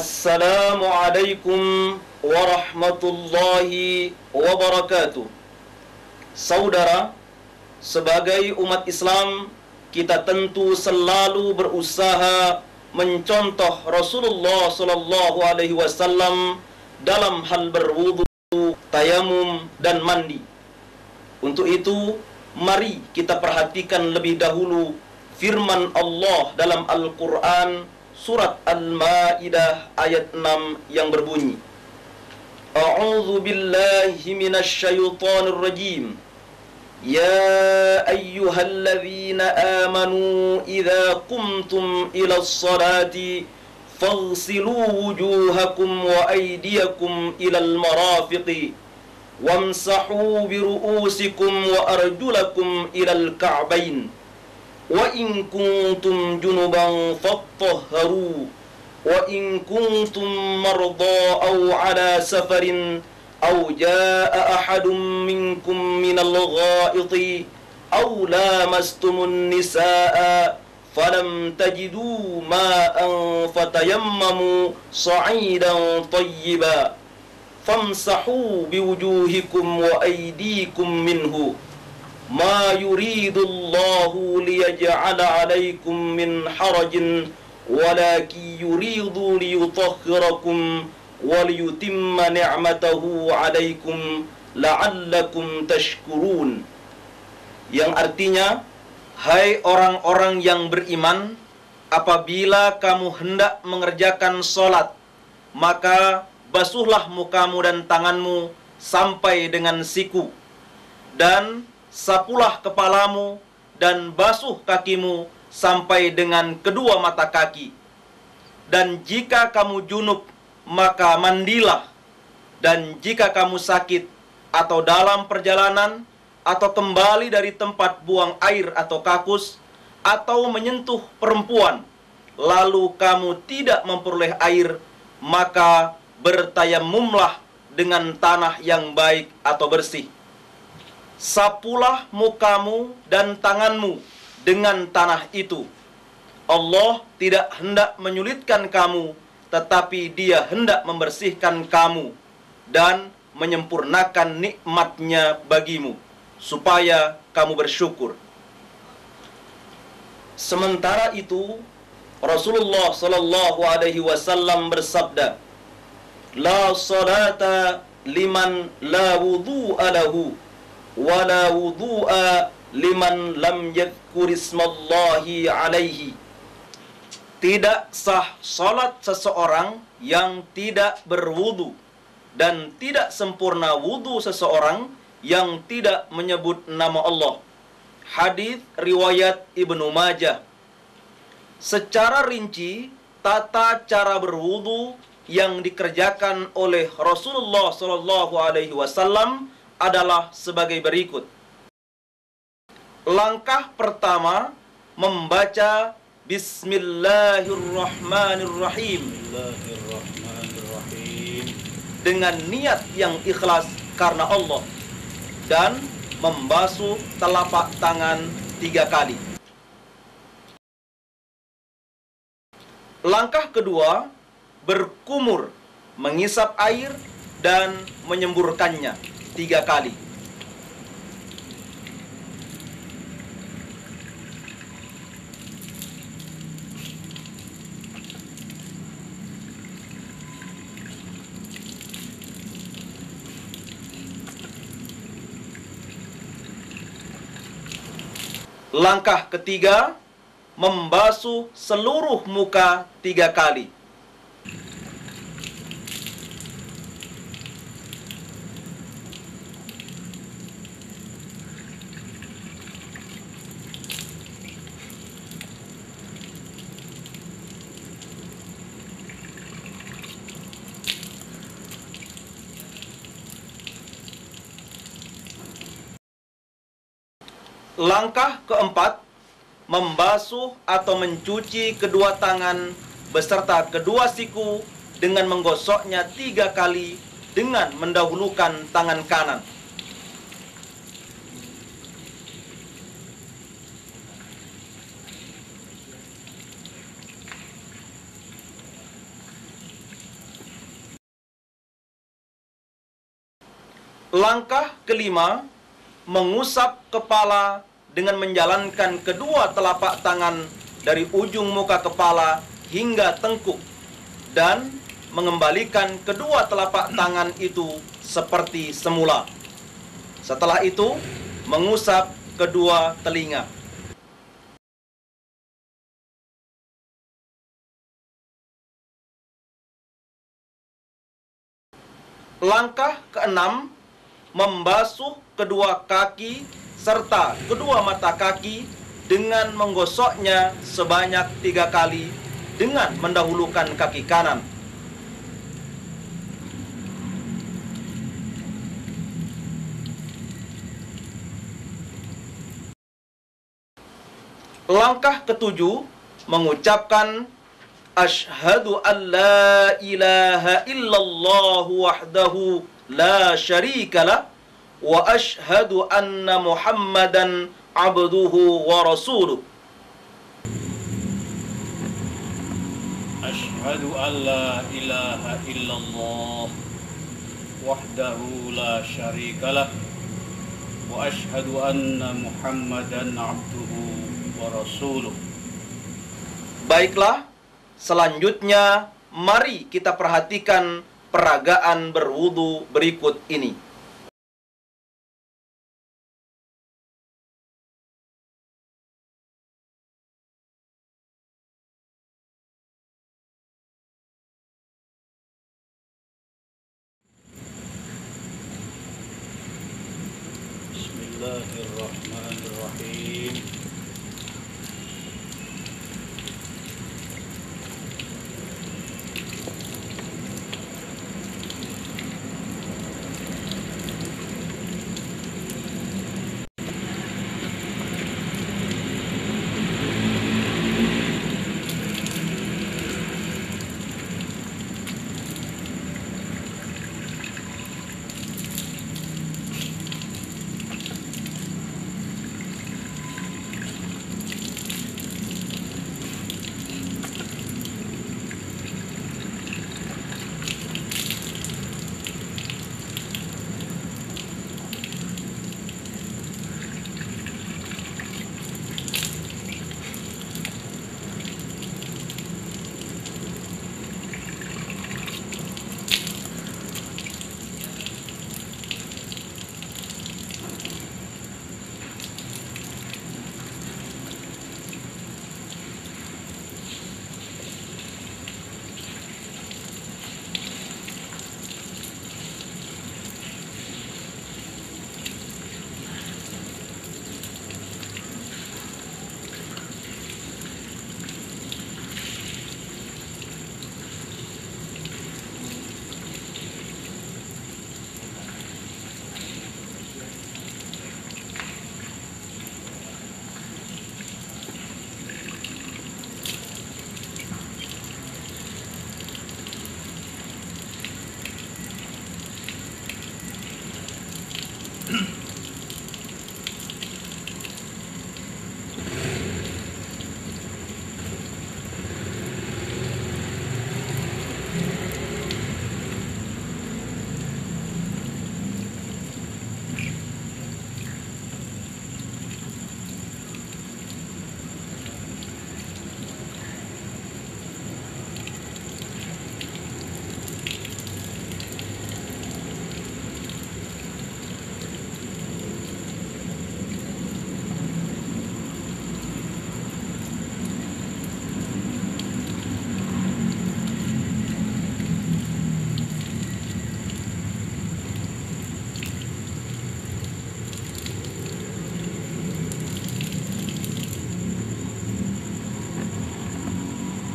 Assalamualaikum warahmatullahi wabarakatuh. Saudara, sebagai umat Islam, kita tentu selalu berusaha mencontoh Rasulullah sallallahu alaihi wasallam dalam hal berwudu, tayamum dan mandi. Untuk itu, mari kita perhatikan lebih dahulu firman Allah dalam Al-Quran surat Al-Ma'idah ayat 6 yang berbunyi, A'udzu billahi minasy syaithanir rajim. Ya ayyuhalladzina amanu idza qumtum ilas salati faghsilu wujuhakum wa aydiyakum ilal marafiqi wamsahu biru'usikum wa arjulakum ilal ka'bain wa in kuntum junuban fattahharu wa in kuntum marda aw ala safarin aw jaa ahadun minkum minal gha'iti aw lamastumun nisaa falam tajidu ma'an fatayammamu sa'idan tayyiba famsahu biwujuhikum wa aydikum minhu ma yuridullahu liyaj'ala 'alaikum min harajin walakin yuridu liyutahhirakum wa liyutimma ni'matahu 'alaikum la'allakum tashkurun. Yang artinya, hai orang-orang yang beriman, apabila kamu hendak mengerjakan salat, maka basuhlah mukamu dan tanganmu sampai dengan siku, dan sapulah kepalamu dan basuh kakimu sampai dengan kedua mata kaki. Dan jika kamu junub, maka mandilah. Dan jika kamu sakit atau dalam perjalanan atau kembali dari tempat buang air atau kakus atau menyentuh perempuan, lalu kamu tidak memperoleh air, maka bertayamumlah dengan tanah yang baik atau bersih. Sapulah mukamu dan tanganmu dengan tanah itu. Allah tidak hendak menyulitkan kamu, tetapi Dia hendak membersihkan kamu dan menyempurnakan nikmat-Nya bagimu, supaya kamu bersyukur. Sementara itu, Rasulullah sallallahu alaihi wasallam bersabda, La salata liman la wudu'a lahu wa la wudu'a liman lam yadhkurismallahi alaihi. Tidak sah salat seseorang yang tidak berwudu, dan tidak sempurna wudu seseorang yang tidak menyebut nama Allah. Hadis riwayat Ibnu Majah. Secara rinci, tata cara berwudu yang dikerjakan oleh Rasulullah sallallahu alaihi wasallam adalah sebagai berikut. Langkah pertama, membaca Bismillahirrahmanirrahim dengan niat yang ikhlas karena Allah, dan membasuh telapak tangan 3 kali. Langkah kedua, berkumur, mengisap air dan menyemburkannya 3 kali. Langkah ketiga, membasuh seluruh muka 3 kali. Langkah keempat, membasuh atau mencuci kedua tangan beserta kedua siku dengan menggosoknya 3 kali dengan mendahulukan tangan kanan. Langkah kelima, mengusap kepala dengan menjalankan kedua telapak tangan dari ujung muka kepala hingga tengkuk dan mengembalikan kedua telapak tangan itu seperti semula. Setelah itu, mengusap kedua telinga. Langkah keenam, membasuh kedua kaki serta kedua mata kaki dengan menggosoknya sebanyak 3 kali dengan mendahulukan kaki kanan. Langkah ketujuh, mengucapkan Asyhadu an la ilaha illallah wahdahu la syarikalah wa asyhadu anna Muhammadan abduhu wa rasuluh. Asyhadu an la ilaha illallah wahdahu la syarikalah wa asyhadu anna Muhammadan abduhu wa rasuluh. Baiklah, selanjutnya mari kita perhatikan peragaan berwudu berikut ini. Bismillahirrahmanirrahim.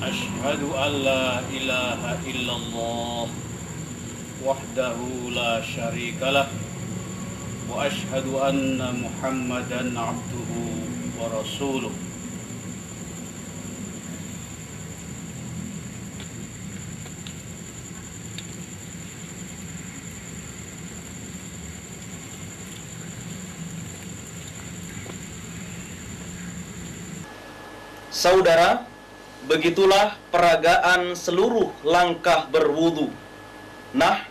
Asyhadu an la ilaha illallah wahdahu la syarikalah wa asyhadu anna Muhammadan abduhu wa rasuluh. Saudara, begitulah peragaan seluruh langkah berwudu. Nah,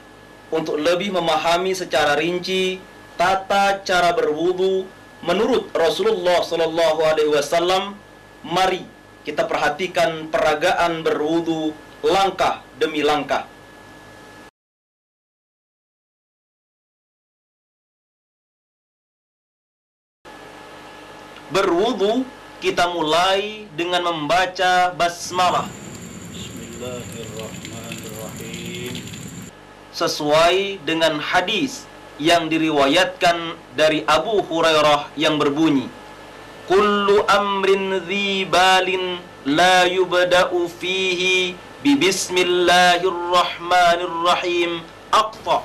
untuk lebih memahami secara rinci tata cara berwudu menurut Rasulullah Shallallahu Alaihi Wasallam, mari kita perhatikan peragaan berwudu langkah demi langkah. Berwudu kita mulai dengan membaca basmalah. Bismillahirrahmanirrahim. Sesuai dengan hadis yang diriwayatkan dari Abu Hurairah yang berbunyi, kullu amrin dhi balin la yubda'u fihi bi bismillahirrahmanirrahim aqta.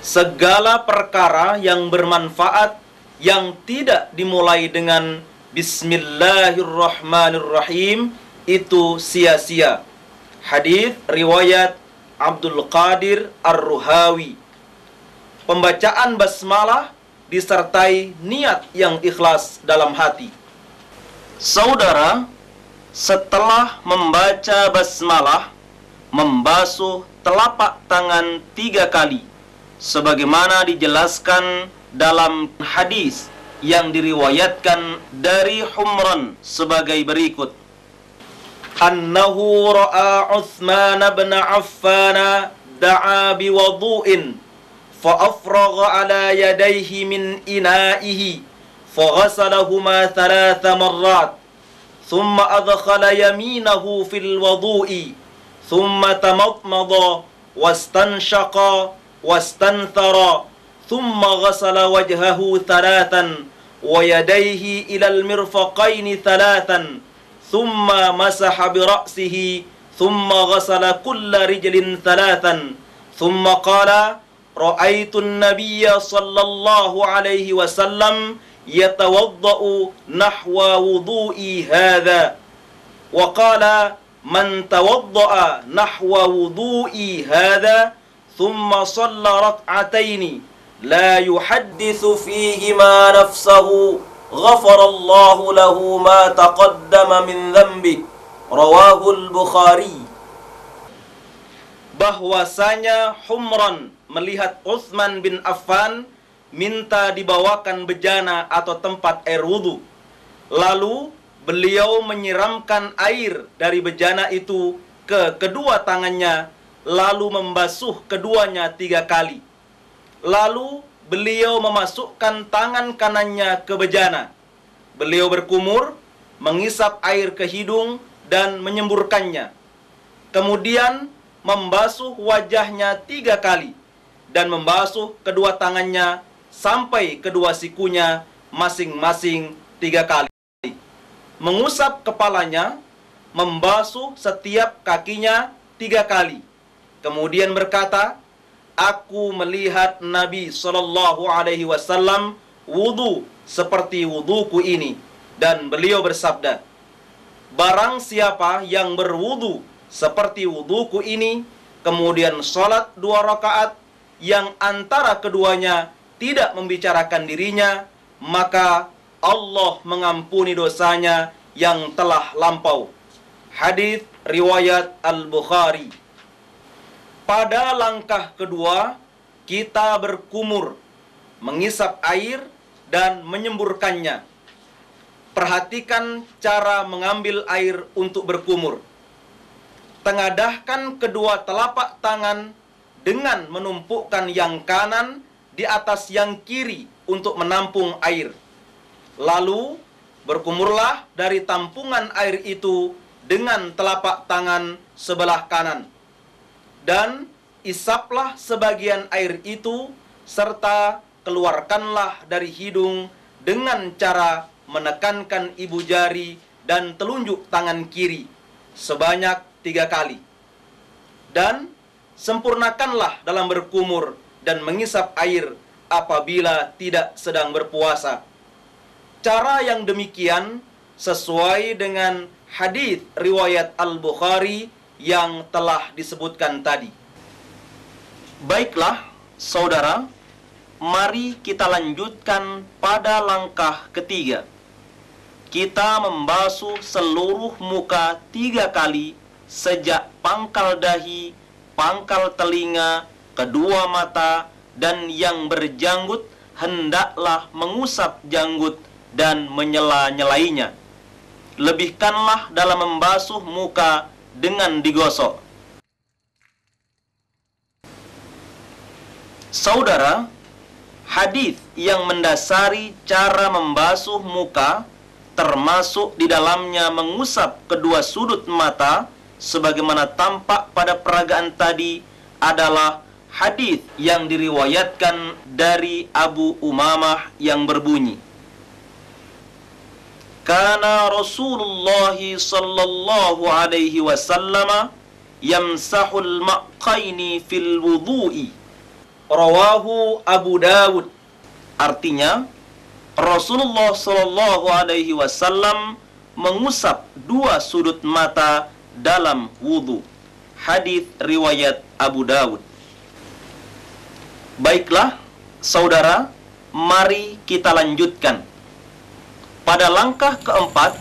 Segala perkara yang bermanfaat yang tidak dimulai dengan bismillahirrahmanirrahim itu sia-sia. Hadis riwayat Abdul Qadir Ar-Ruhawi. Pembacaan basmalah disertai niat yang ikhlas dalam hati. Saudara, setelah membaca basmalah, membasuh telapak tangan 3 kali, sebagaimana dijelaskan dalam hadis yang diriwayatkan dari Humran sebagai berikut. Annahu ra'a Utsman bin Affan da'a biwudu'in فأفرغ على يديه من إنائه فغسلهما 3 مرات ثم أدخل يمينه في الوضوء ثم تمضمض واستنشق واستنثر ثم غسل وجهه 3 ويديه إلى المرفقين 3 ثم مسح برأسه ثم غسل كل رجل 3 ثم قال رأيت النبي صلى الله عليه وسلم يتوضأ نحو وضوئي هذا وقال من توضأ نحو وضوئي هذا ثم صلى ركعتين لا يحدث فيهما نفسه غفر الله له ما تقدم من ذنبه رواه البخاري. Bahwasanya Humran melihat Utsman bin Affan minta dibawakan bejana atau tempat air wudu. Lalu beliau menyiramkan air dari bejana itu ke kedua tangannya, lalu membasuh keduanya 3 kali. Lalu beliau memasukkan tangan kanannya ke bejana. Beliau berkumur, mengisap air ke hidung dan menyemburkannya. Kemudian membasuh wajahnya 3 kali dan membasuh kedua tangannya sampai kedua sikunya masing-masing 3 kali. Mengusap kepalanya, membasuh setiap kakinya 3 kali. Kemudian berkata, aku melihat Nabi Shallallahu Alaihi Wasallam wudu seperti wuduku ini, dan beliau bersabda, barang siapa yang berwudu seperti wuduku ini, kemudian sholat 2 rakaat yang antara keduanya tidak membicarakan dirinya, maka Allah mengampuni dosanya yang telah lampau. Hadis riwayat Al-Bukhari. Pada langkah kedua, kita berkumur, mengisap air dan menyemburkannya. Perhatikan cara mengambil air untuk berkumur. Tengadahkan kedua telapak tangan dengan menumpukkan yang kanan di atas yang kiri untuk menampung air. Lalu berkumurlah dari tampungan air itu dengan telapak tangan sebelah kanan. Dan isaplah sebagian air itu serta keluarkanlah dari hidung dengan cara menekankan ibu jari dan telunjuk tangan kiri sebanyak 3 kali. Dan sempurnakanlah dalam berkumur dan mengisap air apabila tidak sedang berpuasa. Cara yang demikian sesuai dengan hadis riwayat Al-Bukhari yang telah disebutkan tadi. Baiklah, saudara, mari kita lanjutkan pada langkah ketiga. Kita membasuh seluruh muka 3 kali sejak pangkal dahi, pangkal telinga, kedua mata, dan yang berjanggut hendaklah mengusap janggut dan menyela-nyelainya. Lebihkanlah dalam membasuh muka dengan digosok. Saudara, hadis yang mendasari cara membasuh muka termasuk di dalamnya mengusap kedua sudut mata sebagaimana tampak pada peragaan tadi adalah hadis yang diriwayatkan dari Abu Umamah yang berbunyi, Kana Rasulullah sallallahu alaihi wasallam yamsahul ma'qaini fil wudu'i. Rawahu Abu Dawud. Artinya, Rasulullah sallallahu alaihi wasallam mengusap dua sudut mata dalam wudu. Hadis riwayat Abu Dawud. Baiklah, saudara, mari kita lanjutkan. Pada langkah keempat,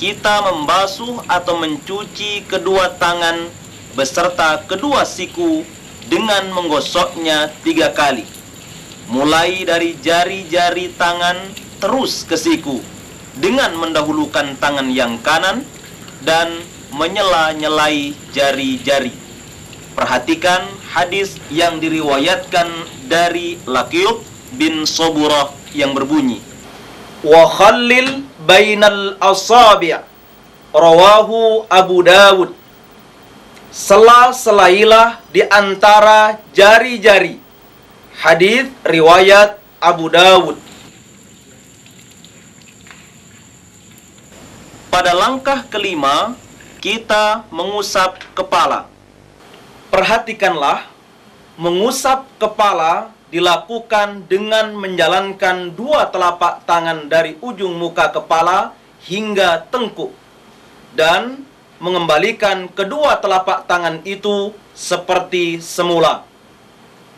kita membasuh atau mencuci kedua tangan beserta kedua siku dengan menggosoknya 3 kali. Mulai dari jari-jari tangan terus ke siku dengan mendahulukan tangan yang kanan dan menyela-nyelai jari-jari. Perhatikan hadis yang diriwayatkan dari Laqit bin Saburah yang berbunyi, Wa khallil bainal asabi'. Rawahu Abu Dawud. Sela-selailah di antara jari-jari. Hadis riwayat Abu Dawud. Pada langkah kelima, kita mengusap kepala. Perhatikanlah, mengusap kepala dilakukan dengan menjalankan dua telapak tangan dari ujung muka kepala hingga tengkuk dan mengembalikan kedua telapak tangan itu seperti semula.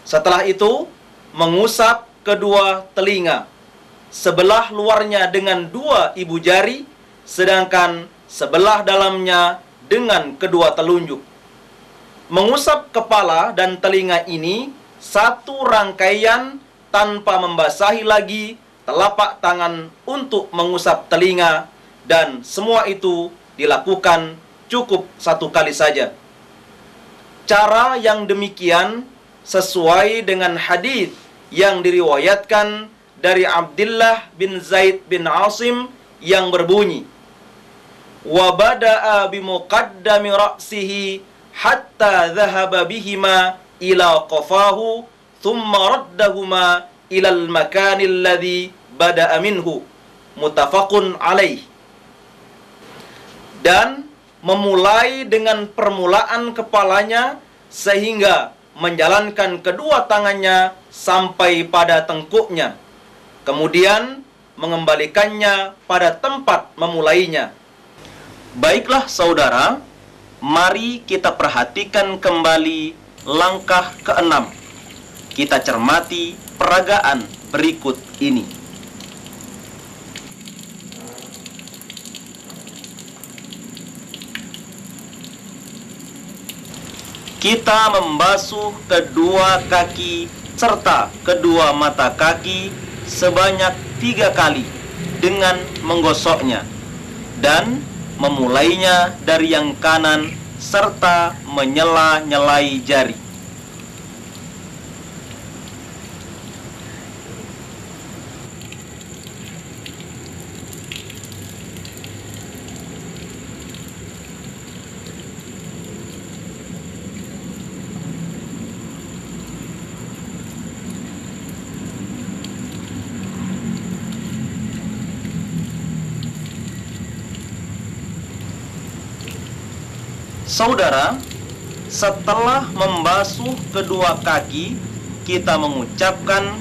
Setelah itu, mengusap kedua telinga, sebelah luarnya dengan dua ibu jari, sedangkan sebelah dalamnya dengan kedua telunjuk. Mengusap kepala dan telinga ini satu rangkaian tanpa membasahi lagi telapak tangan untuk mengusap telinga, dan semua itu dilakukan cukup 1 kali saja. Cara yang demikian sesuai dengan hadis yang diriwayatkan dari Abdullah bin Zaid bin Asim yang berbunyi, Wa bada'a bimuqaddami ra'sihi hatta dhahaba bihima ila qafahu thumma raddahuma ilal makanil ladzi bada'a minhu. Muttafaqun alaih. Dan memulai dengan permulaan kepalanya sehingga menjalankan kedua tangannya sampai pada tengkuknya, kemudian mengembalikannya pada tempat memulainya. Baiklah saudara, mari kita perhatikan kembali langkah ke-6. Kita cermati peragaan berikut ini. Kita membasuh kedua kaki serta kedua mata kaki sebanyak 3 kali dengan menggosoknya dan memulainya dari yang kanan serta menyela-nyelai jari. Saudara, setelah membasuh kedua kaki, kita mengucapkan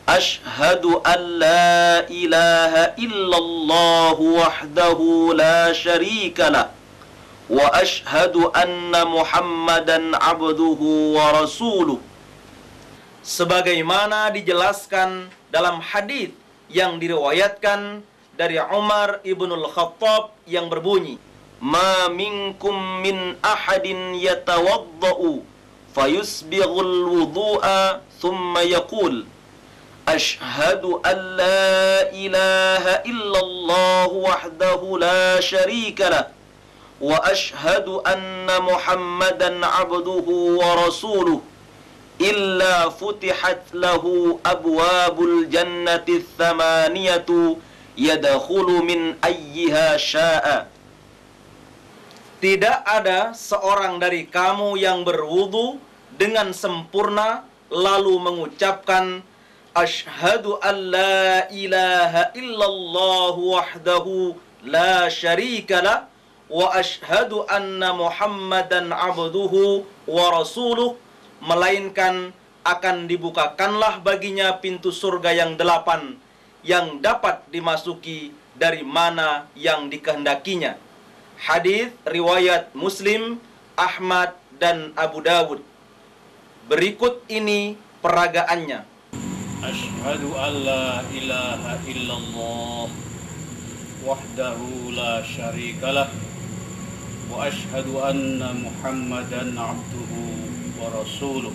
Asyhadu an la ilaha illallah wahdahu la syarikalah wa asyhadu anna Muhammadan abduhu wa rasuluh. Sebagaimana dijelaskan dalam hadis yang diriwayatkan dari Umar ibnul Khattab yang berbunyi, Ma minkum min ahadin yatawadda'u fayusbighul wudu'a thumma yaqul Ashhadu an la ilaha illallah wahdahu la syarika lah wa ashhadu anna Muhammadan abduhu wa rasuluh illa futihat lahu abwabul jannati thamaniyatu yadkhulu min ayyiha sya'a. Tidak ada seorang dari kamu yang berwudu dengan sempurna lalu mengucapkan Ashhadu an la ilaha illallah wahdahu la syarika lah wa ashhadu anna Muhammadan abduhu wa rasuluh, melainkan akan dibukakanlah baginya pintu surga yang 8 yang dapat dimasuki dari mana yang dikehendakinya. Hadis riwayat Muslim, Ahmad dan Abu Dawud. Berikut ini peragaannya. Ashhadu an la ilaha illallah wahdahu la syarika lah wa ashhadu anna Muhammadan abduhu wa rasuluh.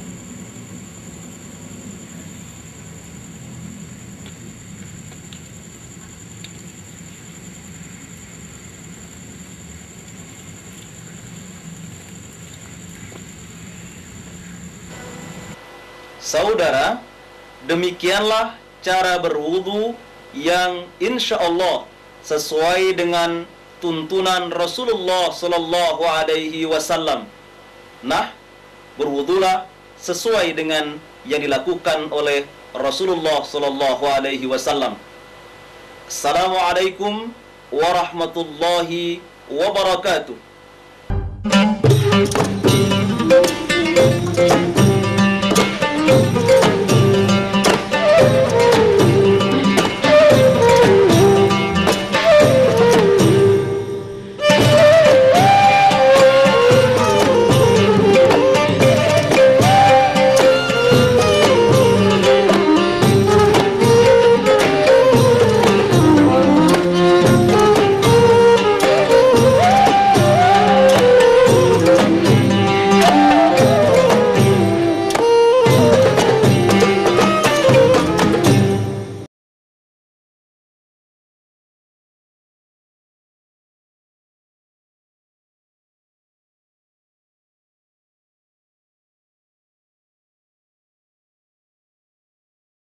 Saudara, demikianlah cara berwudu yang insya Allah sesuai dengan tuntunan Rasulullah sallallahu alaihi wasallam. Nah, berwudulah sesuai dengan yang dilakukan oleh Rasulullah sallallahu alaihi wasallam. Assalamualaikum warahmatullahi wabarakatuh.